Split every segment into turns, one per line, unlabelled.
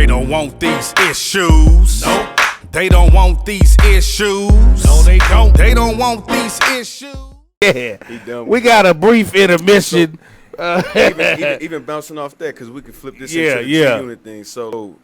They don't want these issues. Nope. They don't want these issues. No, they don't. They don't want these issues.
Yeah. We got a brief intermission.
Even bouncing off that, because we could flip this into the G-Unit thing. So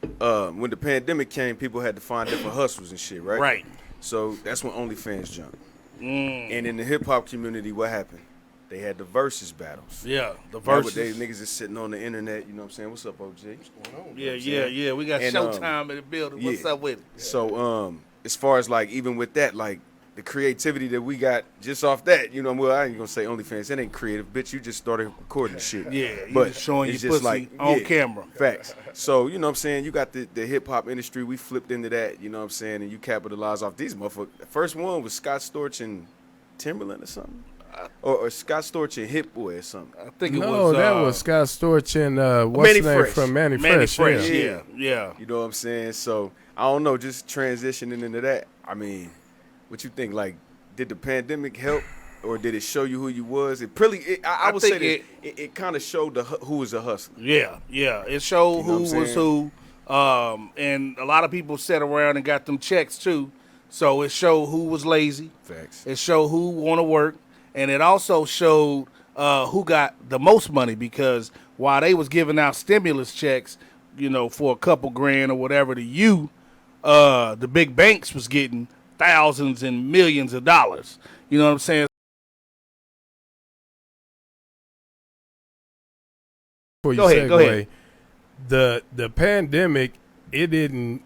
when the pandemic came, people had to find different hustles and shit, right?
Right.
So that's when OnlyFans jumped. And in the hip-hop community, what happened? They had the versus battles.
Yeah, the versus.
Nowadays, niggas is sitting on the internet, you know what I'm saying? What's up, OG? What's going on?
Yeah. We got Showtime in the building. What's up with it?
So as far as, like, even with that, like, the creativity that we got just off that, you know, well, I ain't gonna say OnlyFans, that ain't creative, bitch. You just started recording shit.
Yeah, but just showing your pussy on camera.
Facts. So, you know what I'm saying, you got the hip-hop industry, we flipped into that, you know what I'm saying, and you capitalize off these motherfuckers. The first one was Scott Storch and Timberland or something? Or Scott Storch and Hit Boy or something.
I think it was.
No, that was Scott Storch and what's his name from Manny Fresh.
Yeah.
You know what I'm saying? So, I don't know, just transitioning into that. I mean, what you think? Like, did the pandemic help, or did it show you who you was? It probably, I would say it kind of showed who was a hustler.
Yeah. It showed who was who, and a lot of people sat around and got them checks too. So it showed who was lazy.
Facts.
It showed who want to work, and it also showed who got the most money, because while they was giving out stimulus checks, you know, for a couple grand or whatever to you, the big banks was getting thousands and millions of dollars. You know what I'm saying?
Go ahead. The pandemic, it didn't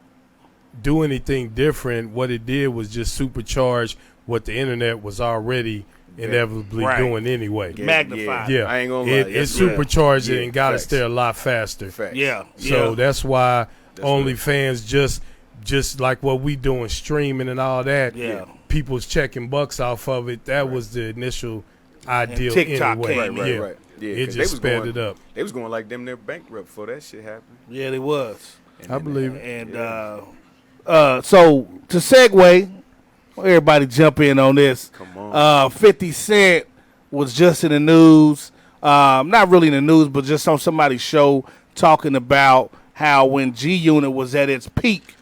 do anything different. What it did was just supercharge what the internet was already inevitably doing anyway.
Magnified.
Yeah.
I ain't gonna lie.
It supercharged it and got us there a lot faster.
Facts.
Yeah.
So that's why OnlyFans just like what we doing, streaming and all that.
Yeah.
People's checking bucks off of it. That was the initial ideal.
And TikTok
anyway.
Right. Yeah,
it just sped it up.
They was going like them their bankrupt before that shit happened.
Yeah, they was.
I believe it.
And so to segue, everybody jump in on this.
Come on.
50 Cent was just in the news. Not really in the news, but just on somebody's show talking about how when G-Unit was at its peak,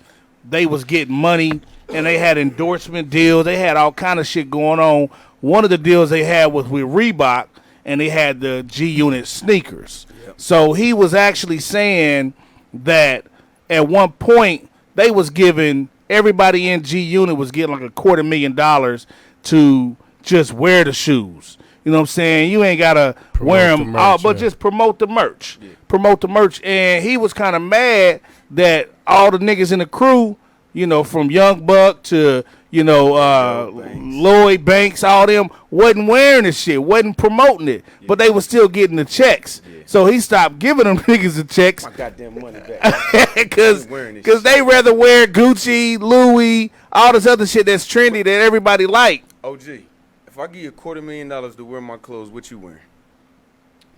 they was getting money and they had endorsement deals. They had all kind of shit going on. One of the deals they had was with Reebok, and they had the G-Unit sneakers. Yep. So he was actually saying that at one point they was giving, everybody in G-Unit was getting like $250,000 to just wear the shoes. You know what I'm saying? You ain't got to wear them all, but just promote the merch. Yeah. Promote the merch. And he was kind of mad that all the niggas in the crew, you know, from Young Buck to, you know, Lloyd Banks, all them, wasn't wearing this shit, wasn't promoting it, but they was still getting the checks. Yeah. So he stopped giving them niggas the checks.
My goddamn money back.
Because they rather wear Gucci, Louis, all this other shit that's trendy that everybody like.
OG, if I give you $250,000 to wear my clothes, what you wearing?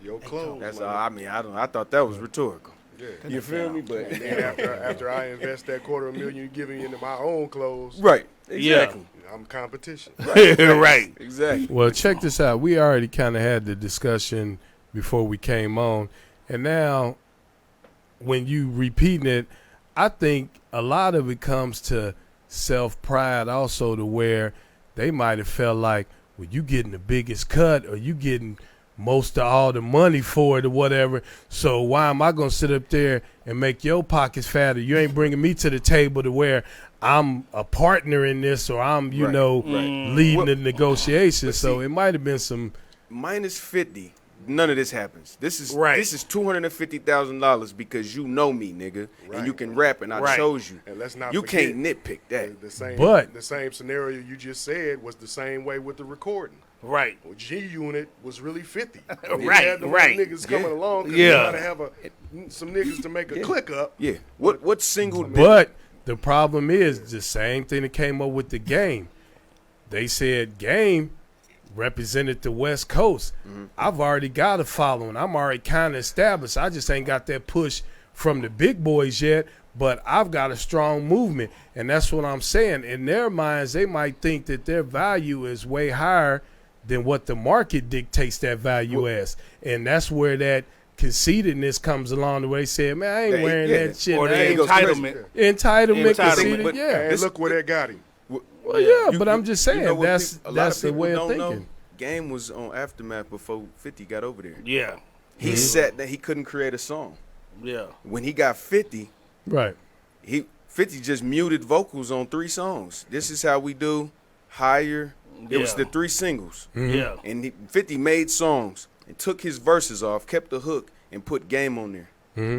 Your clothes.
That's all. I mean, I thought that was rhetorical.
Yeah.
You feel me? But
and then after I invest that $250,000 you giving into my own clothes.
Right. Exactly.
Yeah. I'm competition.
Right.
Exactly.
Well, check this out. We already kind of had the discussion before we came on, and now when you repeating it, I think a lot of it comes to self-pride also, to where they might have felt like, well, you getting the biggest cut, or you getting most of all the money for it or whatever, so why am I going to sit up there and make your pockets fatter? You ain't bringing me to the table to where I'm a partner in this, or I'm, leading the negotiations. So it might have been some
minus 50. None of this happens. This is $250,000 because you know me, nigga, and you can rap, and I chose you.
And let's not
you
forget,
can't nitpick that.
The same scenario you just said was the same way with the recording.
Right.
Well, G-Unit was really 50.
Right.
Niggas coming along because you got to have some niggas to make a click up.
Yeah. What single?
But the problem is the same thing that came up with the Game. They said Game represented the West Coast. Mm-hmm. I've already got a following. I'm already kind of established. I just ain't got that push from the big boys yet, but I've got a strong movement, and that's what I'm saying. In their minds, they might think that their value is way higher than what the market dictates that value as, and that's where that conceitedness comes along the way. Said, man, I ain't wearing that shit.
Or the
entitlement, conceited. Yeah.
And look where that got him.
Well, yeah, but I'm just saying
that's
the way of thinking.
Game was on Aftermath before 50 got over there.
Yeah.
He said that he couldn't create a song.
Yeah.
When he got 50,
right?
50 just muted vocals on 3 songs. This Is How We Do, Higher. It was the 3 singles.
Yeah.
And 50 made songs and took his verses off, kept the hook, and put Game on there.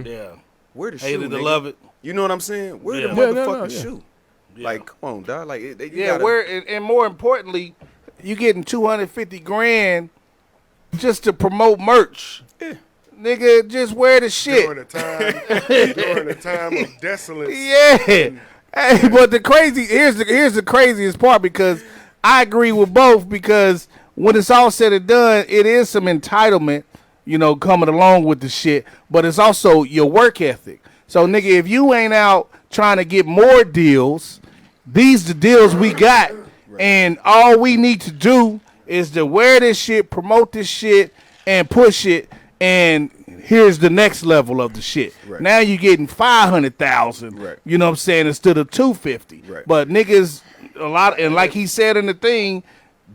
Yeah.
Where the shoe,
Hated to
nigga?
love it.
You know what I'm saying? Where the
Yeah.
motherfucking shoe?
Yeah.
Like, come on, dog. Like, you
Yeah,
gotta,
and more importantly, you getting 250 grand just to promote merch.
Yeah.
Nigga, just wear the shit.
During the time of desolate.
Yeah. Hey, but here's the craziest part, because I agree with both, because when it's all said and done, it is some entitlement, coming along with the shit, but it's also your work ethic. So nigga, if you ain't out trying to get more deals, these the deals we got, and all we need to do is to wear this shit, promote this shit, and push it. And here's the next level of the shit.
Right.
Now you're getting 500,000.
Right.
You know what I'm saying, instead of 250.
Right.
But niggas, and like he said in the thing,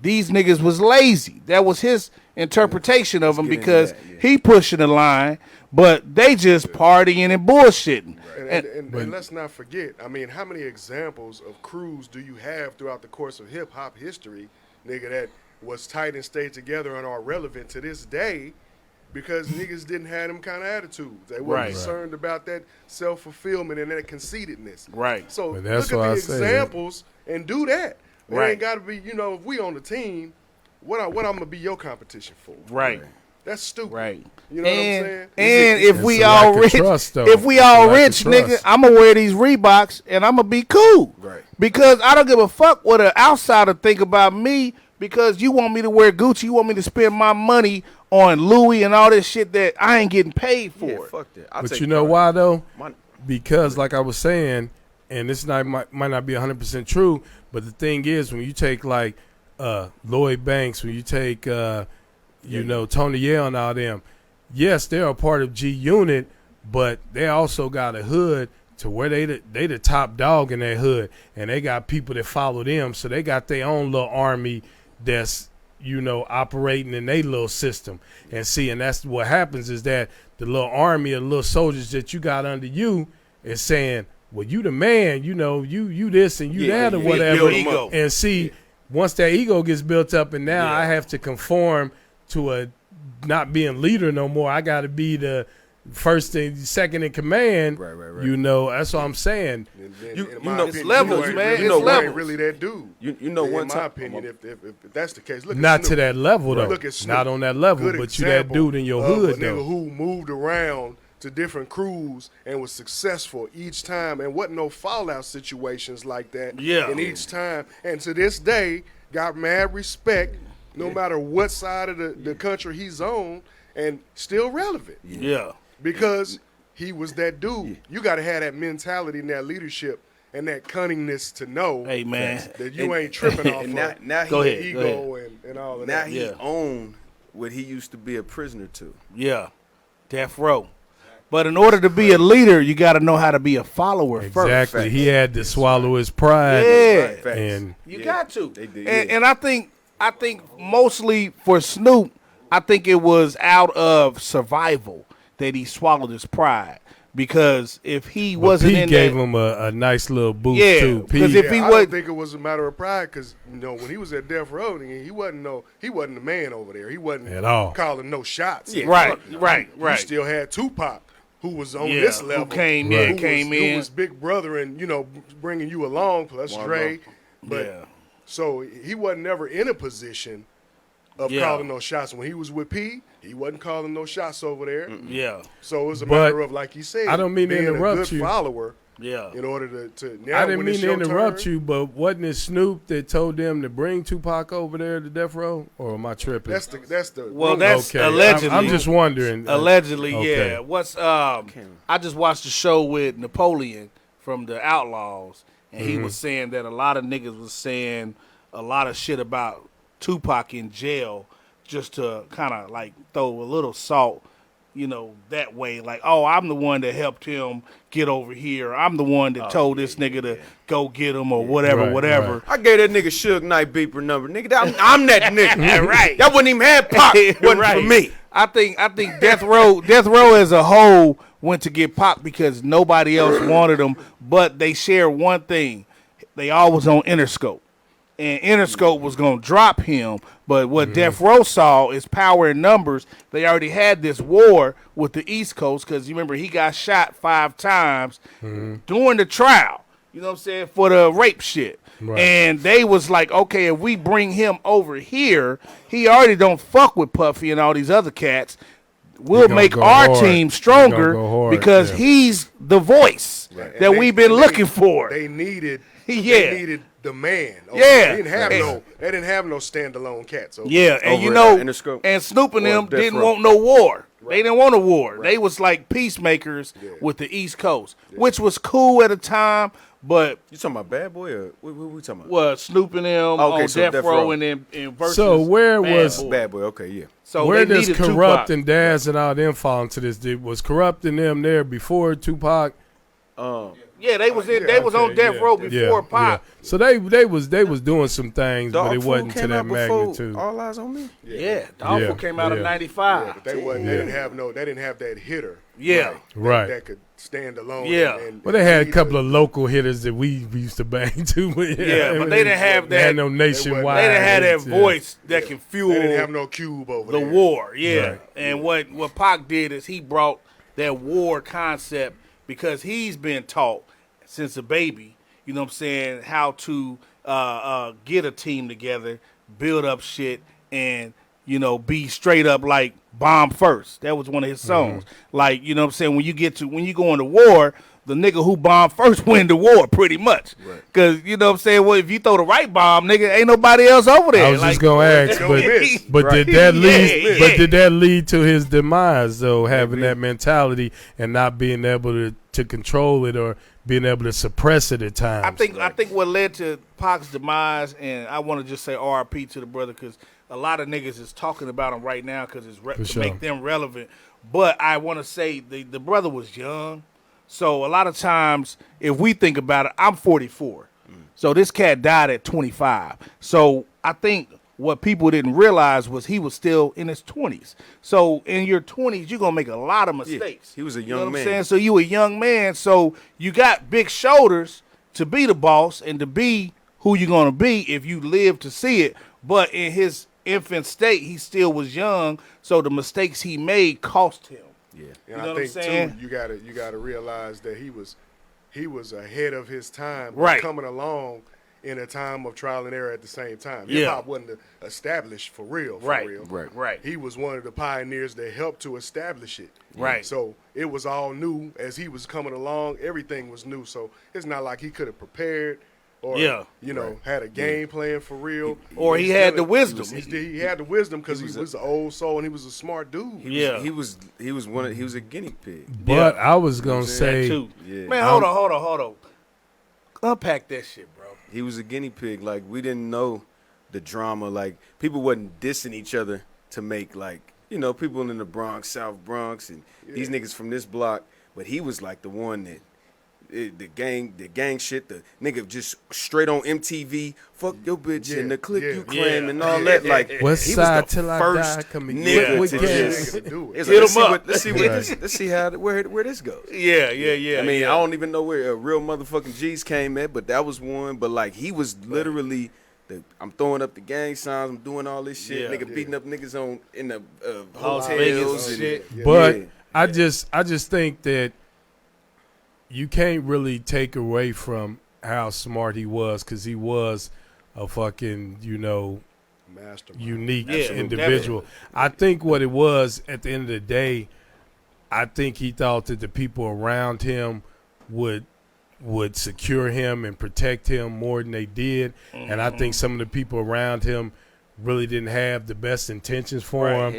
these niggas was lazy. That was his interpretation of them, because he pushing the line, but they just partying and bullshitting.
And let's not forget, I mean, how many examples of crews do you have throughout the course of hip-hop history, nigga, that was tight and stayed together and are relevant to this day because niggas didn't have them kind of attitudes. They weren't concerned about that self-fulfillment and that conceitedness.
Right.
So
But
look
that's
at
why
the
I say
examples and do that. It
Right.
ain't got to be, if we on the team, what I'm going to be your competition for?
Right.
That's stupid.
Right.
You know what I'm saying?
And if
It's
we
a
all
lack of
rich,
trust, though.
if we
It's a
all
lack of
rich, nigga,
trust.
I'm gonna wear these Reeboks and I'm gonna be cool.
Right.
Because I don't give a fuck what an outsider think about me, because you want me to wear Gucci, you want me to spend my money on Louis and all this shit that I ain't getting paid for.
Yeah, fuck that. I'll
But
take
you know
pride.
why though?
My-
Because like I was saying, and this might not be 100% true, but the thing is, when you take like Lloyd Banks, when you take Tony Yale and all them, yes, they're a part of G Unit, but they also got a hood to where they the top dog in that hood, and they got people that follow them, so they got their own little army that's operating in their little system. And that's what happens, is that the little army of little soldiers that you got under you is saying, well, you the man, you this and you that or whatever.
ego.
And once that ego gets built up, and now I have to conform to a not being leader no more. I got to be the first and second in command.
Right.
That's what I'm saying.
It's levels, man.
You
It's levels.
ain't really that dude.
One
in my
time,
opinion, if that's the case, look
Not
at
to
Snoop.
that level though.
Look at Snoop.
Not on that level,
Good
but you that
example
dude in your
of
hood
a nigga
though.
who moved around to different crews and was successful each time, and wasn't no fallout situations like that.
Yeah.
And each time, and to this day, got mad respect, no matter what side of the country he's on, and still relevant.
Yeah.
Because he was that dude. You got to have that mentality and that leadership and that cunningness to know
Hey, man.
that you ain't tripping off
and
of
now
Go
he,
ahead.
ego and all of
now
that.
he owned what he used to be a prisoner to.
Yeah. Death row. But in order to be a leader, you got to know how to be a follower first.
Exactly. He had to swallow his pride.
Yeah.
Facts.
And
You got to.
They did,
And I think mostly for Snoop, I think it was out of survival that he swallowed his pride. Because if he wasn't
Pete
in
gave
that,
him a nice little boost
Yeah,
too.
'cause
Pete,
if he
I
was-
don't think it was a matter of pride because when he was at Death Row, he wasn't the man over there. He wasn't
At all.
calling no shots.
right.
You still had Tupac, who was on this level,
who came
Right.
in,
who was big brother and bringing you along. Plus Dre, but
Yeah.
so he wasn't never in a position of
Yeah.
calling no shots. When he was with P, he wasn't calling no shots over there.
Yeah.
So it was a
But
matter of, like he said,
I don't mean to
being
interrupt
a good
you.
follower
Yeah.
in order to now
I didn't
when
mean
it's
to
your
interrupt
turn,
you, but wasn't it Snoop that told them to bring Tupac over there to Death Row? Or am I tripping?
That's the
Well, that's
okay.
allegedly.
I'm just wondering.
Allegedly,
Okay.
yeah. I just watched the show with Napoleon from the Outlaws, and he was saying that a lot of niggas was saying a lot of shit about Tupac in jail just to kind of like throw a little salt that way. Like, oh, I'm the one that helped him get over here. I'm the one that told this nigga to go get him or whatever.
Right.
I gave that nigga Suge Knight beeper number. Nigga, I'm that nigga.
Right.
That wouldn't even have Pac. Wasn't
Right.
for me.
I think Death Row as a whole went to get Pac because nobody else wanted him, but they shared one thing. They always on Interscope. And Interscope was going to drop him, but what Death Row saw is power in numbers. They already had this war with the East Coast because you remember he got shot 5 times during the trial, you know what I'm saying, for the rape shit. Right. And they was like, okay, if we bring him over here, he already don't fuck with Puffy and all these other cats. We'll make our team stronger because he's the voice that we've been looking for.
They needed
they
needed the man.
Yeah.
They didn't have no standalone cats.
Yeah, and and Snoop and them didn't want no war. Right. They didn't want a war. Right. They was like peacemakers with the East Coast, which was cool at the time. But
you talking about Bad Boy or what we talking about?
Well, Snoop and them on Death Row and then versus
So where was
Bad Boy? Okay, yeah.
So
where does Corrupt and Daz and all them fall into this? Was Corrupt and them there before Tupac?
Yeah, they was on Death Row before Pac.
Yeah. So they was doing some things, but it wasn't to that magnitude.
All Eyes on Me.
Yeah, Dogful came out of '95.
Yeah, but they didn't have that hitter.
Yeah,
right.
That could stand alone.
Yeah.
Well, they had a couple of local hitters that we used to bang to.
But they didn't have that.
They had no nationwide.
They didn't have that voice that can fuel.
They didn't have no Cube over
the
there.
war. Yeah, right. And what Pac did is he brought that war concept because he's been taught since a baby, you know what I'm saying, how to get a team together, build up shit, and, be straight up like bomb first. That was one of his songs. Like, you know what I'm saying, when you go into war, the nigga who bombed first win the war pretty much. Because, you know what I'm saying, well, if you throw the right bomb, nigga, ain't nobody else over there.
I was just going to ask, but did that lead to his demise, though, having that mentality and not being able to control it or being able to suppress it at times?
I think what led to Pac's demise, and I want to just say R.I.P. to the brother because a lot of niggas is talking about him right now because it's to make them relevant. But I want to say the brother was young. So a lot of times, if we think about it, I'm 44. So this cat died at 25. So I think what people didn't realize was he was still in his 20s. So in your 20s, you're going to make a lot of mistakes.
He was a young man.
You know what I'm saying? So you a young man. So you got big shoulders to be the boss and to be who you're going to be if you live to see it. But in his infant state, he still was young. So the mistakes he made cost him.
Yeah, and I think too, you gotta realize that he was ahead of his time, coming along in a time of trial and error at the same time. Hip hop wasn't established for real.
Right.
He was one of the pioneers that helped to establish it.
Right.
So it was all new as he was coming along. Everything was new. So it's not like he could have prepared. Or, had a game plan for real.
Or he had the wisdom.
He had the wisdom because he was an old soul and he was a smart dude.
He was a guinea pig.
But I was going to say.
Man, hold on. Unpack that shit, bro.
He was a guinea pig. Like, we didn't know the drama. Like, people wasn't dissing each other to make, like, people in the Bronx, South Bronx, and these niggas from this block. But he was, like, the one that. The gang shit, the nigga just straight on MTV, fuck your bitch and the clip you claim and all that. Like,
West
he
side
was the
till
first
I die coming
nigga to
just do it.
Let's see where this goes.
Yeah.
I mean, I don't even know where real motherfucking G's came at, but that was one. But like, he was literally. I'm throwing up the gang signs. I'm doing all this shit. Nigga beating up niggas in the hotels and shit.
But I just think that. You can't really take away from how smart he was because he was a fucking,
mastermind.
Unique individual. Definitely. I think what it was at the end of the day, I think he thought that the people around him would secure him and protect him more than they did. Mm-hmm. And I think some of the people around him really didn't have the best intentions for him.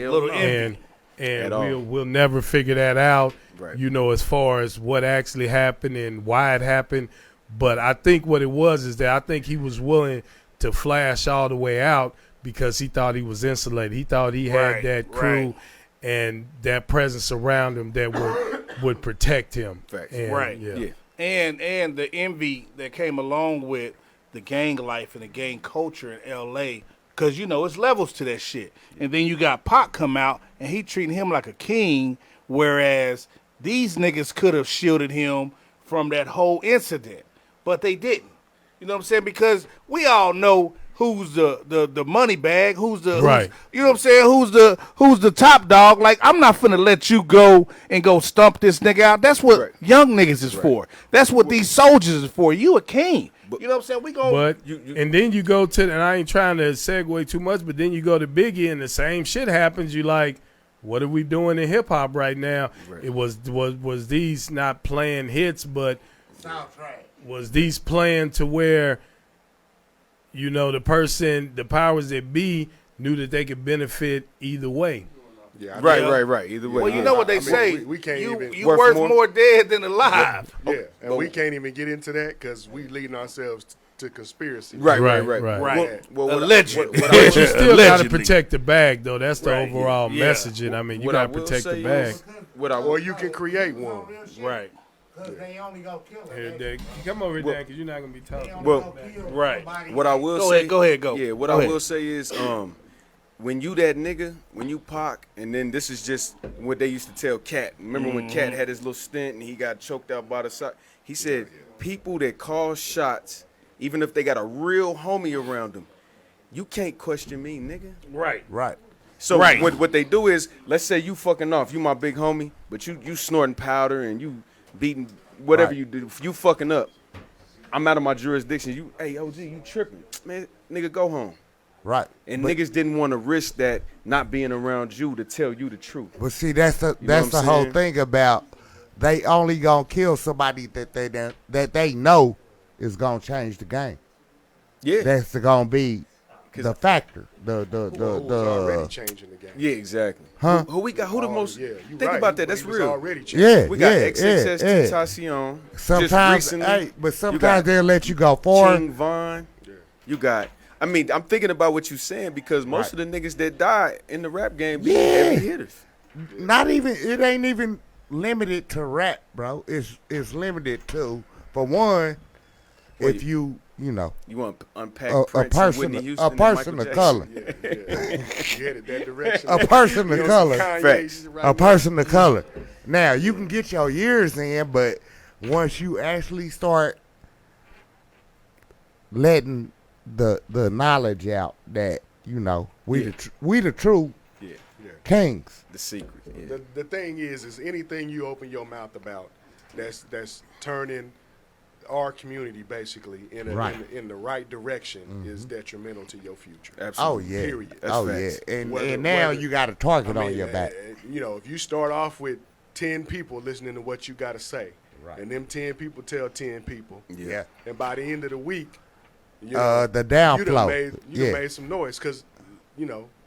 And we'll never figure that out. Right. As far as what actually happened and why it happened. But I think what it was is that I think he was willing to flash all the way out because he thought he was insulated. He thought he had that crew and that presence around him that would protect him.
Facts.
And,
Right.
Yeah.
And the envy that came along with the gang life and the gang culture in L.A., because, you know, it's levels to that shit. And then you got Pac come out, and he treating him like a king, whereas these niggas could have shielded him from that whole incident, but they didn't. You know what I'm saying? Because we all know who's the money bag, who's
Right.
you know what I'm saying? Who's the top dog? Like, I'm not finna let you go and go stump this nigga out. That's what
Right.
young niggas is for. That's what these soldiers is for. You a king. You know what I'm saying? We go.
But and then you go to, and I ain't trying to segue too much, but then you go to Biggie and the same shit happens. You like, what are we doing in hip hop right now?
Right.
It was these not playing hits, but was these playing to where, you know, the powers that be knew that they could benefit either way.
Yeah,
Right. Either way.
Well, you know what they say.
we can't even
you worth more dead than alive.
Yeah, and we can't even get into that because we leading ourselves to conspiracy.
Right.
Right.
Well,
Alleged.
But you still got to
Allegedly.
protect the bag, though. That's the
Right.
overall
Yeah.
messaging. I mean, you
What I
got to
will
protect the
say
bag.
is- What I
Or you can create one.
Right.
Because they only gonna kill
Here,
it.
Dad, come over here, Dan, because you're not going to be talking.
Well,
Right.
what I will
Go
say.
ahead, go ahead, go.
Yeah, what
Go
I
ahead.
will say is, when you that nigga, when you Pac, and then this is just what they used to tell Cat. Remember when Cat had his little stint and he got choked out by the side? He said, people that call shots, even if they got a real homie around them, you can't question me, nigga.
Right.
Right.
So
Right.
what they do is, let's say you fucking off, you my big homie, but you snorting powder and you beating whatever
Right.
you do, you fucking up. I'm out of my jurisdiction. You, hey OG, you tripping, man, nigga, go home.
Right.
And
But-
niggas didn't want to risk that not being around you to tell you the truth.
But see, that's the
You know what I'm
whole
saying?
thing about they only gonna kill somebody that they know is gonna change the game.
Yeah,
That's gonna be the factor.
Who's already changing the game.
yeah, exactly.
Huh?
Who we got? Who the most?
Yeah, you
Think
right.
about that.
He
That's
was
real.
already changing.
Yeah,
We got
yeah,
XXS
yeah.
Tentacion. Just
Sometimes,
recently.
hey, but
You
sometimes
got
they'll let you go far.
King Von. You got. I mean, I'm thinking about what you're saying because most
Right.
of the niggas that die in the rap game be
Yeah.
heavy hitters.
Not even. It ain't even limited to rap, bro. It's limited to, for one,
Well,
if you know
You want to unpack
a
Prince and
person
Whitney Houston
a
and
person
Michael
of
Jackson.
color,
You headed that direction.
a person of color.
Facts.
A person of color. Now you can get your years in, but once you actually start letting the knowledge out that we the true
Yeah,
kings.
the secret. Yeah.
The thing is anything you open your mouth about that's turning our community basically in the right direction is detrimental to your future.
Absolutely.
Oh yeah.
Period.
That's
Oh
facts.
yeah. And
Whether-
now
whether-
you got a target on your back.
If you start off with 10 people listening to what you got to say,
Right.
and them 10 people tell 10 people,
Yeah.
and by the end of the week,
The
you done
downflow.
made some noise because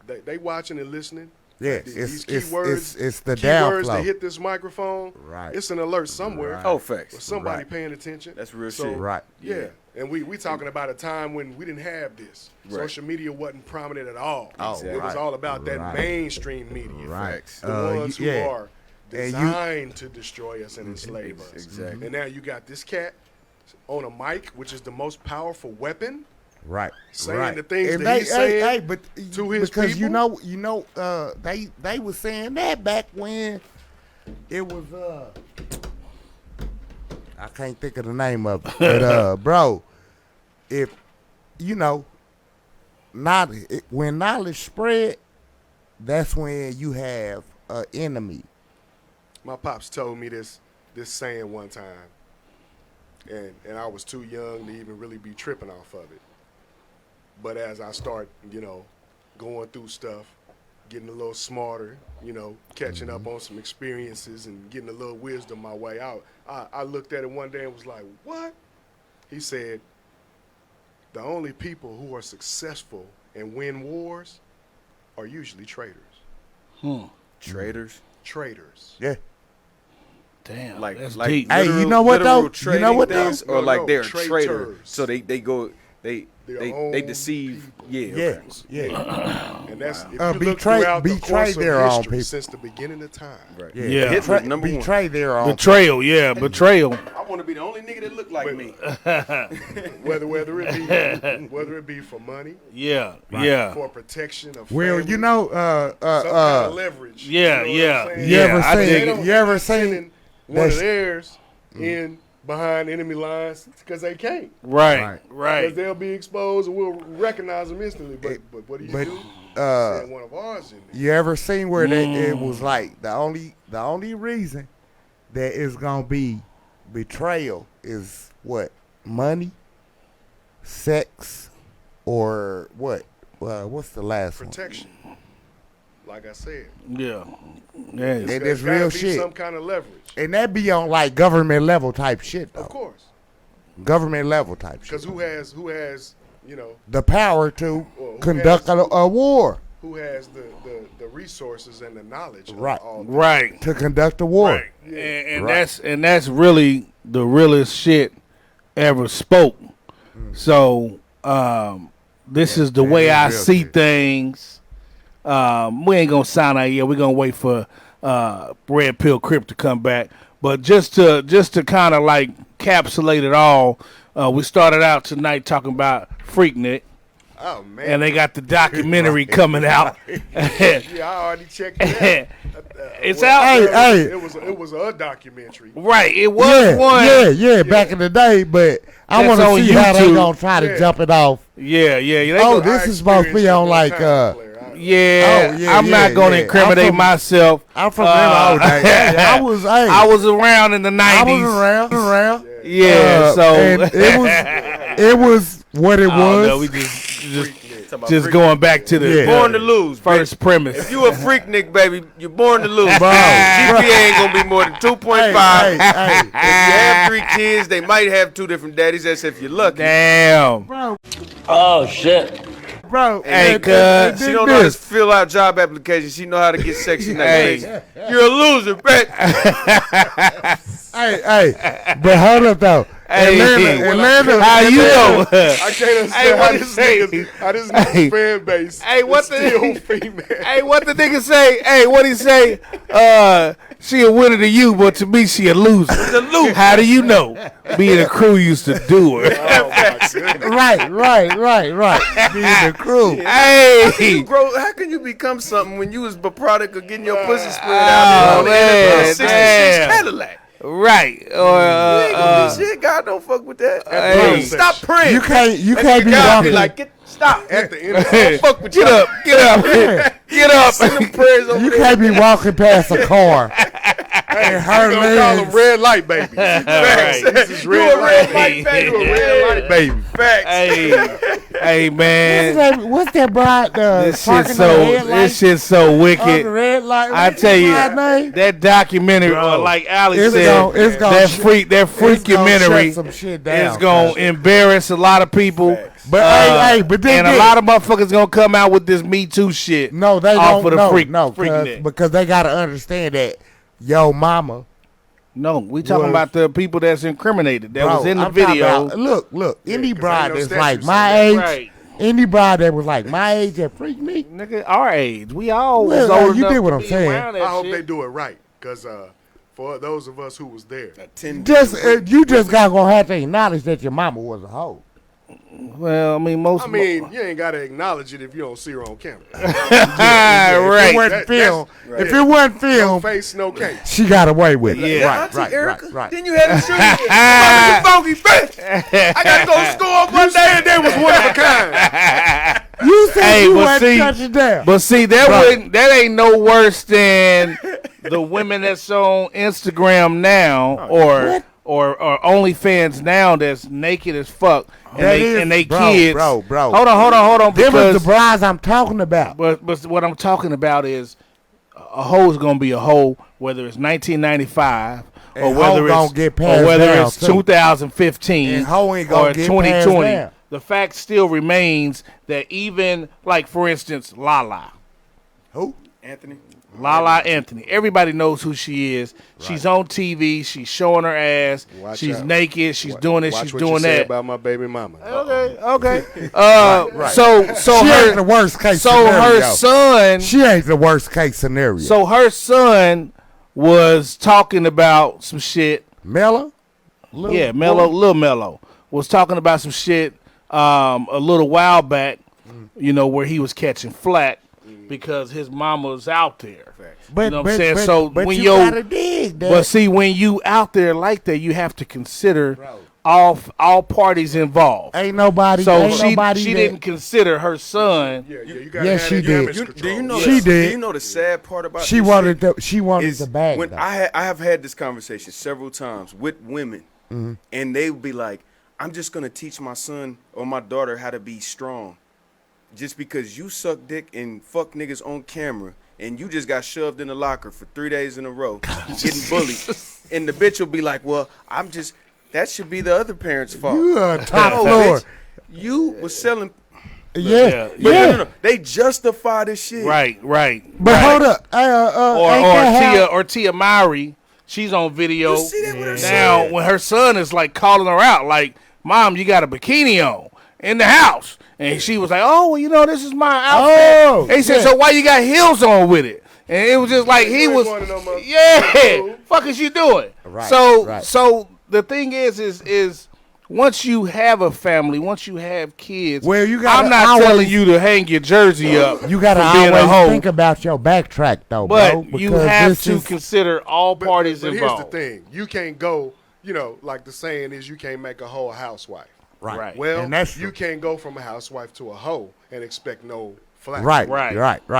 they watching and listening.
Yeah,
These
it's
keywords,
the
keywords
downflow.
that hit this microphone.
Right.
It's an alert somewhere.
Right.
Oh, facts.
Or somebody
Right.
paying attention.
That's real
So,
shit.
Right.
Yeah. And we talking about a time when we didn't have this.
Right.
Social media wasn't prominent at all.
Oh,
It was
right.
all about that
Right.
mainstream media.
Right.
Facts.
The ones who
yeah.
are
And you-
designed to destroy us and enslave us.
Exactly.
And now you got this cat on a mic, which is the most powerful weapon.
Right.
Saying
right.
the things
And
that he's saying
but
to his
because
people?
they was saying that back when it was I can't think of the name of it. But bro, if when knowledge spread, that's when you have an enemy.
My pops told me this saying one time, and I was too young to even really be tripping off of it. But as I start, going through stuff, getting a little smarter, catching up on some experiences and getting a little wisdom my way out, I looked at it one day and was like, what? He said, the only people who are successful and win wars are usually traitors.
Traders.
Traitors.
Yeah.
Damn.
Like
that's
like
deep.
Hey,
literal,
you know what,
literal
though? You
trading
know what, though?
things, or like
No,
they're a
traitors.
traitor. So they go they
Their own
deceive. Yeah.
Yes,
Okay.
yeah.
And that's if you
Betray-
look throughout the
betray
course of
their own
history
people.
since the beginning of time.
Right.
Yeah.
Hitler, number one.
Betray their own.
Betrayal, yeah, betrayal.
I want to be the only nigga that look like me.
Whether it be for money,
Yeah, yeah.
for protection of
Well,
family,
you know,
some kind of leverage.
Yeah,
you know what I'm saying?
You ever
I
seen-
dig
They don't-
you ever
they're
seen
sending one of
that's-
theirs in behind enemy lines because they can't.
Right,
Because
right.
they'll be exposed and we'll recognize them instantly. But what do you
but,
do?
uh,
Send one of ours in there.
You ever seen where it was like the only reason that is gonna be betrayal is what? Money, sex, or what? What's the last
Protection. Like I said.
Yeah. Yeah.
And
There's
it's real
gotta be
shit.
some kind of leverage.
one? And that be on like government level type shit though.
Of course.
Government level type
Because
shit.
who has, you know,
The power to
Well, who
conduct
has-
a war.
who has the resources and the knowledge of
Right.
all
Right.
To conduct a war.
Right. And
Right.
that's really the realest shit ever spoke. So this is the way I
real
see
shit.
things. We ain't gonna sign out yet. We're gonna wait for Red Pill Crip to come back. But just to kind of like capsulate it all, we started out tonight talking about Freaknik.
Oh man.
And they got the documentary coming out.
Yeah, I already checked it out.
It's out.
Hey.
It was a documentary.
Right, it was one.
Yeah, back in the day, but I
That's
want
on
to see how they
YouTube.
gonna try to
Yeah.
jump it off.
Yeah. They
Oh,
go-
this is supposed to be on like
yeah,
Oh, yeah,
I'm not
yeah,
going to
yeah.
incriminate
I'm from-
myself.
I'm from them old days. I was
I was around in the 90s.
I was around.
Yeah, so
and it was what it
I don't know,
was.
we just going back to the
Yeah.
Born to lose.
first premise.
If you a Freaknik, baby, you're born to lose.
Bro.
GPA ain't gonna be more than 2.5.
Hey,
If you have 3 kids, they might have 2 different daddies. That's if you're lucky.
Damn.
bro.
Oh shit.
Bro,
Hey,
and
cuz.
She
dig
don't know how to
this.
fill out job applications. She know how to get sexy.
Hey.
You're a loser, bitch.
Hey, but hold up though.
Hey,
Atlanta.
how you know?
I can't
Hey,
understand
what it say?
how this nigga's fan base
Hey, what
is
the-
still female.
Hey, what the nigga say? Hey, what he say? She a winner to you, but to me she a loser. How do you know? Me and the crew used to do it.
Oh my goodness.
Right. Being the crew.
Hey.
How can you become something when you was a product of getting your pussy spread out
Oh,
on the
man,
66
damn.
Cadillac?
Right.
Shit, God don't fuck with that.
Hey.
Stop praying.
You can't
God
be
be
walking
like, stop.
At the end of
Don't fuck with
Get
y'all.
up. Get up. Get up.
Send them prayers over
You
there.
can't be walking past a car and her
we gonna call them
legs.
red light babies.
Right.
This is
You
red
a red
light.
light baby.
You a red light baby.
Facts.
Hey, man.
What's that bride?
This
parking
shit's
on the
so
red light?
this shit's so
On the
wicked.
red light.
I
What's
tell
the
you,
bride name?
that documentary, like Ali
It's
said,
gonna
that
shut- it's gonna
freakumentary
shut some shit down.
is gonna embarrass a lot of people.
But but then
and a lot of motherfuckers gonna come out with this Me Too shit.
no, they
off
don't.
of the
No,
Freaknik.
because they gotta understand that yo mama.
No, we talking
Was-
about the people that's incriminated that
Bro,
was in the
I'm talking
video.
about- look, any
'cause
bride
ain't no
that's like
statutes
my
on
age,
Right.
any bride that was like my age that freaked me.
Nigga, our age, we all
Well,
was old
you
enough
dig what
to
I'm
be
saying.
around that
I hope
shit.
they do it right, cause for those of us who was there,
Just you just gonna have to acknowledge that your mama was a hoe.
Well, I mean, most.
I mean, you ain't gotta acknowledge it if you don't see her on camera.
If it
right.
wasn't film,
that's-
if it wasn't
No
film,
face, no case.
she got away with it.
Yeah.
Right.
Then you had to shoot it. Funky bitch. I gotta go to school one day and they was one of a kind.
You said
Hey,
you
but
wasn't
see-
touching down.
But see, that ain't no worse than the women that's on Instagram now, or OnlyFans now that's naked as fuck, and
That
they
is-
and they
bro,
kids.
bro.
Hold on.
Them was the
Because,
brides I'm talking about.
but what I'm talking about is a hoe is gonna be a hoe, whether it's 1995 or
And
whether
hoe gonna
it's
get passed
or whether
down,
it's
too.
2015
And hoe ain't gonna
or
get
2020.
passed down.
The fact still remains that even, like, for instance, Lala.
Who?
Anthony.
Lala Anthony. Everybody knows who she is. Right. She's on TV. She's showing her ass. She's naked. She's doing this. She's doing
what you
that.
say about my baby mama.
Okay. Right. So
she ain't the worst case scenario.
So her son.
She ain't the worst case scenario.
So her son was talking about some shit.
Mello?
Lil Mello was talking about some shit a little while back, where he was catching flack because his mama's out there.
But,
you know what I'm saying?
But when you gotta dig that.
But see, when you out there like that, you have to consider all parties involved.
Ain't nobody.
So
ain't
she didn't consider her son.
Yes,
she did.
Do you know?
She did.
Do you know the sad part about
she
this
wanted
shit?
She wanted the bag.
When I have had this conversation several times with women, and they would be like, "I'm just gonna teach my son or my daughter how to be strong, just because you suck dick and fuck niggas on camera." And you just got shoved in the locker for 3 days in a row, getting bullied. And the bitch will be like, well, that should be the other parent's fault.
You top floor.
Bitch, you was selling.
Yeah.
No. They justify this shit.
Right.
But hold up.
Or Tia Mowry, she's on video.
You see that with her
now
son?
when her son is like calling her out, like, Mom, you got a bikini on in the house. And she was like, oh, well, this is my outfit.
Oh,
he said, so why you got heels on with it? And it was just like he was, fuck is you doing?
Right,
so the thing is once you have a family, once you have kids,
well,
I'm not telling you to hang your jersey up.
You got to always think about your backtrack, though,
but
bro.
You have to consider all parties involved.
But here's the thing. You can't go, like the saying is you can't make a hoe a housewife.
Right.
Well,
and
you can't go from a housewife to a hoe and expect no flack.
Right.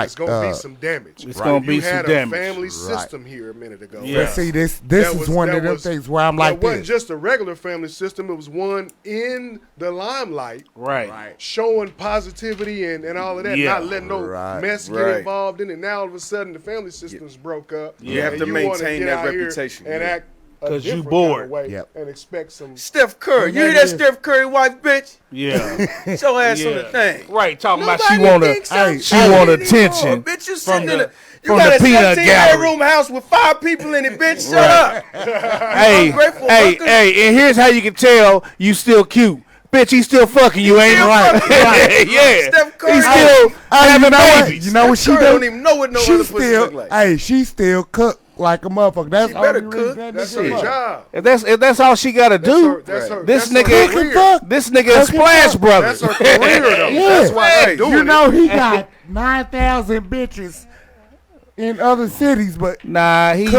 It's going to be some damage.
It's going to be some damage.
You had a family system here a minute ago.
Yeah. But see, this is one of them things where I'm like,
it wasn't just a regular family system. It was one in the limelight.
Right.
Showing positivity and all of that.
Yeah.
Not letting no mess get involved in it. Now, all of a sudden, the family system's broke up.
You have to maintain that reputation.
And act
because you bored.
And expect some
Steph Curry. You hear that Steph Curry wife, bitch?
Yeah.
Show ass on the thing.
Right, talking about she want attention
bitch, you
from
sitting
from the peanut gallery.
bedroom house with 5 people in it, bitch. Shut up.
Hey, and here's how you can tell you still cute. Bitch, he's still fucking you, ain't right? Yeah.
Steph Curry.
He's still having babies.
You know what she do?
Don't even know what no other pussy look like.
Hey, she still cook like a motherfucker. That's
she better cook.
That's her job.
If that's all she gotta do. This nigga is Splash Brothers.
That's her career, though. That's why she's doing it.
He got 9,000 bitches in other cities, but
he's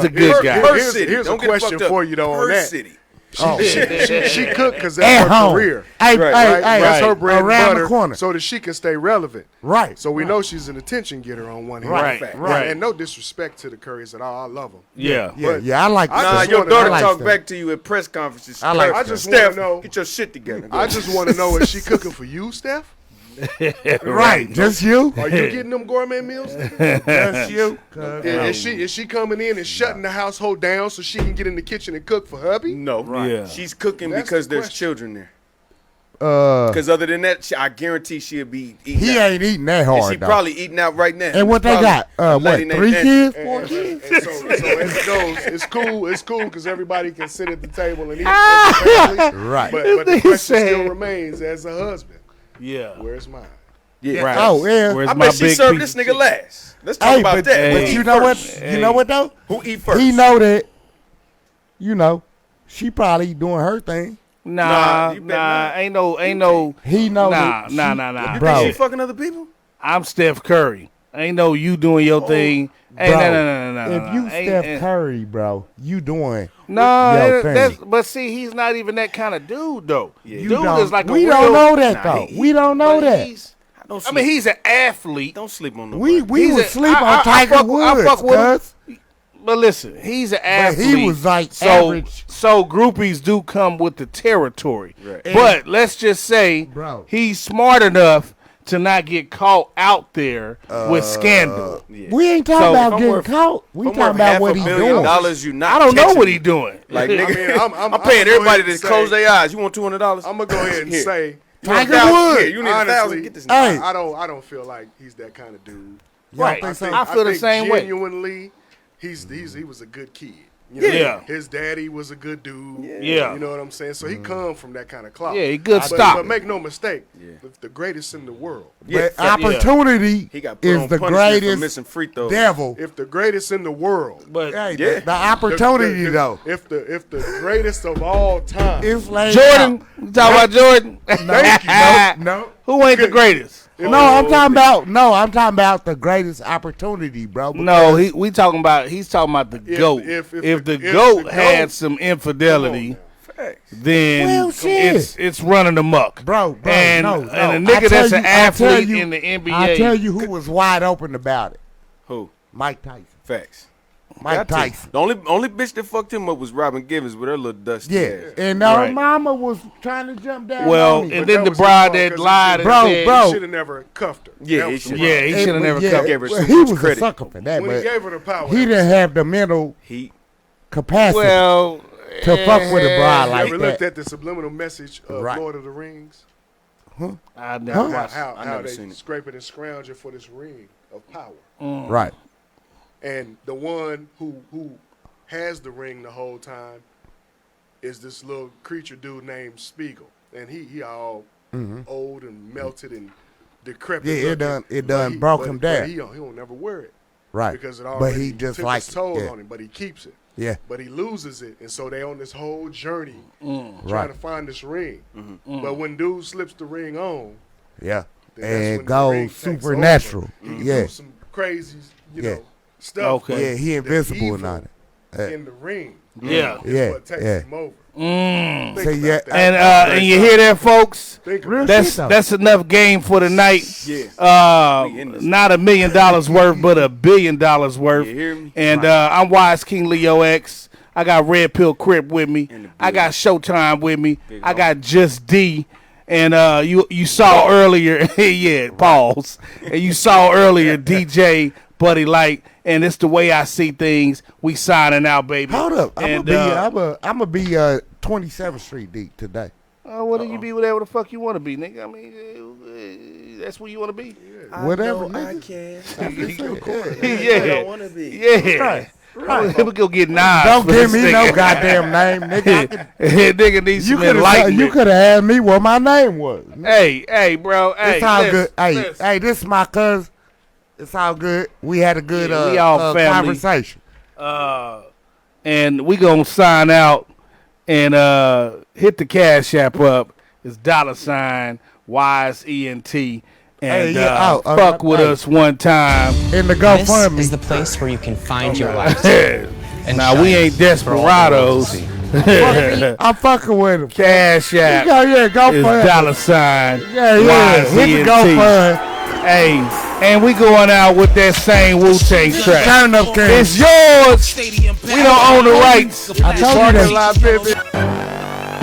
a good guy.
Here's a question for you, though, on that.
City.
She cooked because that's her career. That's her bread and butter, the corner, so that she can stay relevant.
Right.
So we know she's an attention getter on one hand.
Right.
And no disrespect to the Currys at all. I love them.
Yeah.
I like.
Your daughter talk back to you at press conferences.
I just want to know.
Get your shit together.
I just want to know, is she cooking for you, Steph?
Right. Just you?
Are you getting them gourmet meals?
Just you.
Is she coming in and shutting the household down so she can get in the kitchen and cook for hubby?
No.
Right. Yeah.
She's cooking because there's children there.
Because
other than that, I guarantee she'll be eating
He ain't eating that hard,
and she probably eating out right now.
And what they got? 3 kids? 4 kids?
And so as it goes, it's cool because everybody can sit at the table and eat as a family.
Right.
But the question still remains, as a husband, where's mine?
Yeah.
Right.
Oh, yeah.
Where's
I
my
bet she
big
served
piece
this
of
nigga last. Let's talk about that.
But you know what? You know what, though?
Who eat first?
He know that, she probably doing her thing.
Nah, ain't no.
He know
Nah.
You
Bro.
think she fucking other people?
I'm Steph Curry. Ain't no you doing your thing. Hey, no.
If you Steph Curry, bro, you doing
no.
thing.
But see, he's not even that kind of dude, though.
Yeah.
Dude is like
we don't know that, though. We don't know that.
He's an athlete.
Don't sleep on
We
nobody.
would sleep on Tiger Woods.
I fuck with him. But listen, he's an athlete.
But he was like average.
So groupies do come with the territory.
Right.
But let's just say he's smart enough to not get caught out there with scandal.
Yeah.
We ain't talking about getting caught. We talking about what he doing.
I
don't know what he doing.
Like, nigga, I'm paying everybody to close their eyes. You want $200?
I'm gonna go ahead and say
Tiger Woods.
You need $1,000. Get this.
I don't feel like he's that kind of dude.
Y'all
Right.
think so?
I feel the
think
same way.
Genuinely, he was a good kid. You know,
Yeah.
his daddy was a good dude.
Yeah.
You know what I'm saying? So he come from that kind of cloth.
Yeah, he good
But
stock.
make no mistake, the greatest in the world.
But opportunity
He got put
is
on
the
punishment for missing
greatest
free throws.
devil.
If the greatest in the world,
But
Hey,
Yeah.
the opportunity though.
If the greatest of all time,
It's laid
Jordan, you talking about Jordan?
Thank you.
No.
Who ain't the greatest?
No, I'm talking about the greatest opportunity, bro.
No, he's talking about the GOAT.
if
If the
the
GOAT had
GOAT-
some infidelity, then
Well, shit.
it's running amok.
Bro,
and
no.
and a nigga that's an athlete in the NBA.
I tell you who was wide open about it.
Who?
Mike Tyson.
Facts.
Mike
Got to.
Tyson.
The only bitch that fucked him up was Robin Givens with her little dusty
Yeah,
ass.
and
Right.
mama was trying to jump down.
Well,
on him.
and
But
then
that
the
was his
bride
fault
that
'cause he
lied
should-
and
Bro,
said,
bro.
He should have never cuffed her.
Yeah,
That
he
was the
should-
yeah, he should have never
yeah,
come.
Gave her
well,
too
he
much
was
credit.
a sucker for that,
When he
but
gave her the power,
he didn't have the mental
He
capacity
Well,
to fuck with a bride
you
like
ever looked
that.
at the subliminal message of
Right.
Lord of the Rings?
I never
Huh?
watched.
How
never
they
seen it.
scraping and scrounging for this ring of power.
Right.
And the one who has the ring the whole time is this little creature dude named Spiegel. And he all old and melted and decrepit.
Yeah, it
looking.
it done
But
broke
but-
him
but
down.
He don't never wear it.
Right.
Because it
But
already
he just
took
likes
its toll
it. Yeah.
on him, but he keeps it.
Yeah.
But he loses it, and so they on this whole journey trying
Right.
to find this ring. But when dude slips the ring on,
Yeah.
then that's when
And
the
goes
ring takes
supernatural.
over. He can
Yeah.
do some crazy,
Yeah.
know, stuff.
Okay.
but
Yeah, he
the
invincible
evil
and all that.
in the ring.
Yeah.
is
Yeah,
what takes
yeah.
him over.
Mm.
Think
So,
about
yeah,
that.
And you hear that, folks?
Think
Real
about
shit,
That's
though.
that's enough game for the night.
Yeah. We in this.
Not $1 million worth, but $1 billion worth.
You hear me?
And I'm Wise King Leo X. I got Red Pill Crip with me. I got Showtime with me.
Big
I
homie.
got Just D. And you saw earlier, yeah, pause. And you saw earlier DJ Buddy Light. And it's the way I see things. We signing out, baby.
Hold up. I'm
And,
gonna be 27th Street deep today.
what do you be whatever the fuck you want to be, nigga? I mean, that's where you want to be.
Whatever,
I
nigga.
can.
Yeah.
I want to be.
Yeah.
Right.
We go get knives.
Don't
for
give
this
me no
nigga.
goddamn name, nigga.
Nigga needs
You
some
could
enlightenment.
have asked me what my name was.
Hey, bro. Hey,
It's all
listen,
good. Hey,
listen.
hey, this is my cousin. It's all good. We had a good
Yeah, we all family.
conversation.
And we gonna sign out and hit the Cash App up. It's $ WIZE ENT. And
Hey, yeah,
fuck with us one time.
In the
This
GoFundMe.
is the place where you can find your life.
Now we ain't desperados.
I'm fucking with him.
Cash App
Yeah, go
is
for it.
$
Yeah. Hit the GoFundMe.
Hey, and we going out with that same Wu-Tang track.
Turn up, King.
It's yours. We don't own the rights.
I told you
Parking
that.
lot, baby.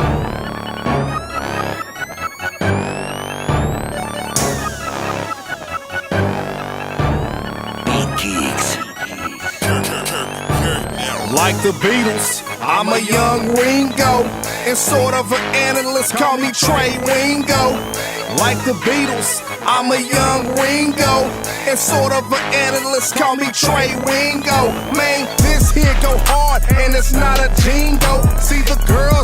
Like the Beatles, I'm a young Ringo, and sort of an analyst, call me Trey Wingo. Like the Beatles, I'm a young Ringo, and sort of an analyst, call me Trey Wingo. Man, this here go hard, and it's not a jingo. See the girl